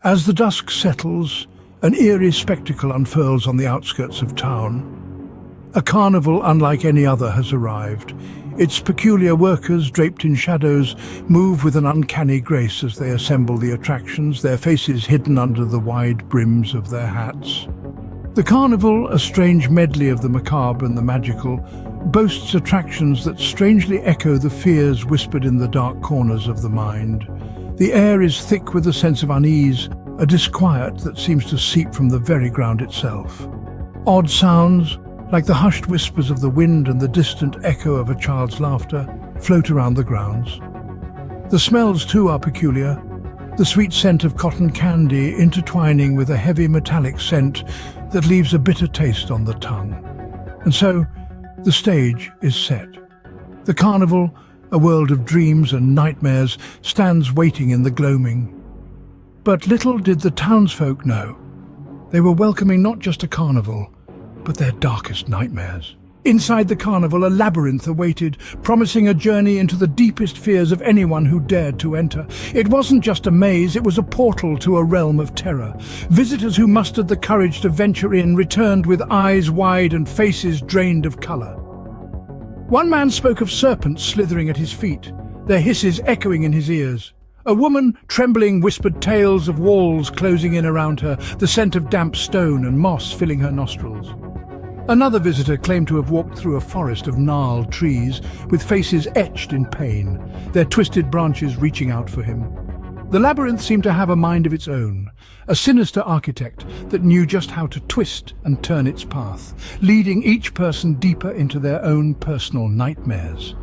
As the dusk settles, an eerie spectacle unfurls on the outskirts of town. A carnival unlike any other has arrived. Its peculiar workers, draped in shadows, move with an uncanny grace as they assemble the attractions, their faces hidden under the wide brims of their hats. The carnival, a strange medley of the macabre and the magical, boasts attractions that strangely echo the fears whispered in the dark corners of the mind. The air is thick with a sense of unease, a disquiet that seems to seep from the very ground itself. Odd sounds, like the hushed whispers of the wind and the distant echo of a child's laughter, float around the grounds. The smells, too, are peculiar. The sweet scent of cotton candy intertwining with a heavy metallic scent that leaves a bitter taste on the tongue. And so, the stage is set. The carnival, a world of dreams and nightmares, stands waiting in the gloaming. But little did the townsfolk know. They were welcoming not just a carnival, but their darkest nightmares. Inside the carnival, a labyrinth awaited, promising a journey into the deepest fears of anyone who dared to enter. It wasn't just a maze, it was a portal to a realm of terror. Visitors who mustered the courage to venture in returned with eyes wide and faces drained of color. One man spoke of serpents slithering at his feet, their hisses echoing in his ears. A woman, trembling, whispered tales of walls closing in around her, the scent of damp stone and moss filling her nostrils. Another visitor claimed to have walked through a forest of gnarled trees, with faces etched in pain, their twisted branches reaching out for him. The labyrinth seemed to have a mind of its own, a sinister architect that knew just how to twist and turn its path, leading each person deeper into their own personal nightmares.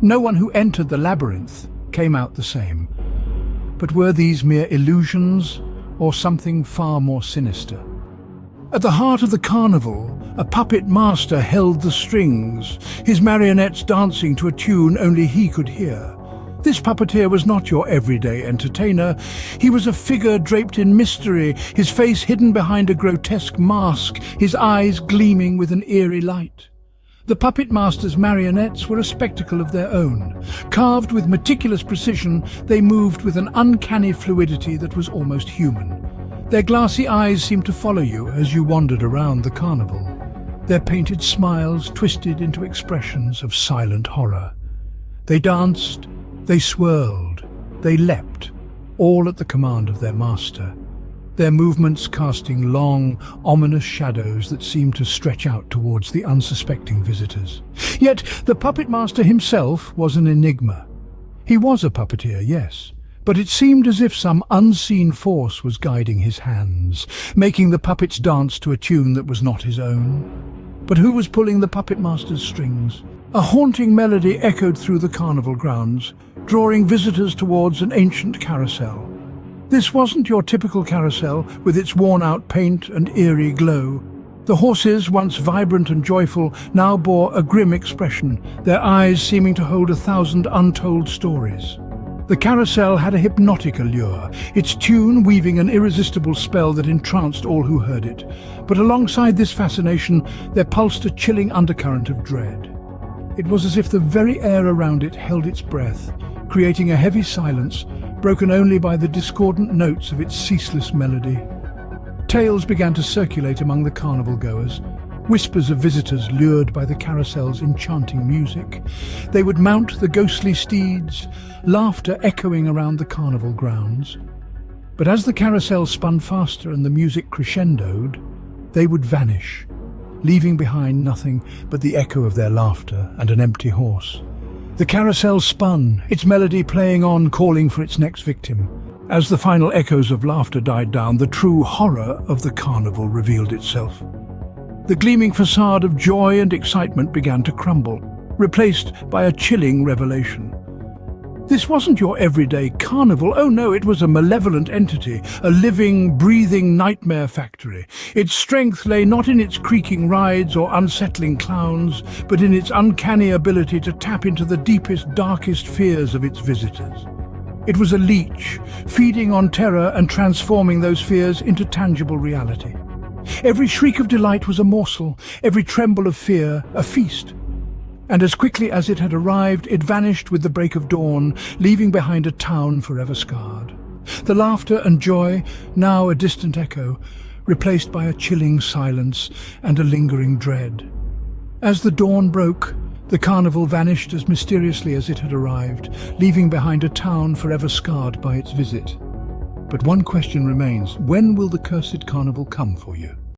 No one who entered the labyrinth came out the same. But were these mere illusions, or something far more sinister? At the heart of the carnival, a puppet master held the strings, his marionettes dancing to a tune only he could hear. This puppeteer was not your everyday entertainer. He was a figure draped in mystery, his face hidden behind a grotesque mask, his eyes gleaming with an eerie light. The puppet master's marionettes were a spectacle of their own. Carved with meticulous precision, they moved with an uncanny fluidity that was almost human. Their glassy eyes seemed to follow you as you wandered around the carnival. Their painted smiles twisted into expressions of silent horror. They danced, they swirled, they leapt, all at the command of their master. Their movements casting long, ominous shadows that seemed to stretch out towards the unsuspecting visitors. Yet the puppet master himself was an enigma. He was a puppeteer, yes, but it seemed as if some unseen force was guiding his hands, making the puppets dance to a tune that was not his own. But who was pulling the puppet master's strings? A haunting melody echoed through the carnival grounds, drawing visitors towards an ancient carousel. This wasn't your typical carousel with its worn-out paint and eerie glow. The horses, once vibrant and joyful, now bore a grim expression, their eyes seeming to hold 1,000 untold stories. The carousel had a hypnotic allure, its tune weaving an irresistible spell that entranced all who heard it. But alongside this fascination, there pulsed a chilling undercurrent of dread. It was as if the very air around it held its breath, creating a heavy silence, broken only by the discordant notes of its ceaseless melody. Tales began to circulate among the carnival goers, whispers of visitors lured by the carousel's enchanting music. They would mount the ghostly steeds, laughter echoing around the carnival grounds. But as the carousel spun faster and the music crescendoed, they would vanish, leaving behind nothing but the echo of their laughter and an empty horse. The carousel spun, its melody playing on, calling for its next victim. As the final echoes of laughter died down, the true horror of the carnival revealed itself. The gleaming facade of joy and excitement began to crumble, replaced by a chilling revelation. This wasn't your everyday carnival. Oh no, it was a malevolent entity, a living, breathing nightmare factory. Its strength lay not in its creaking rides or unsettling clowns, but in its uncanny ability to tap into the deepest, darkest fears of its visitors. It was a leech, feeding on terror and transforming those fears into tangible reality. Every shriek of delight was a morsel, every tremble of fear a feast. And as quickly as it had arrived, it vanished with the break of dawn, leaving behind a town forever scarred. The laughter and joy, now a distant echo, replaced by a chilling silence and a lingering dread. As the dawn broke, the carnival vanished as mysteriously as it had arrived, leaving behind a town forever scarred by its visit. But one question remains: when will the Cursed Carnival come for you?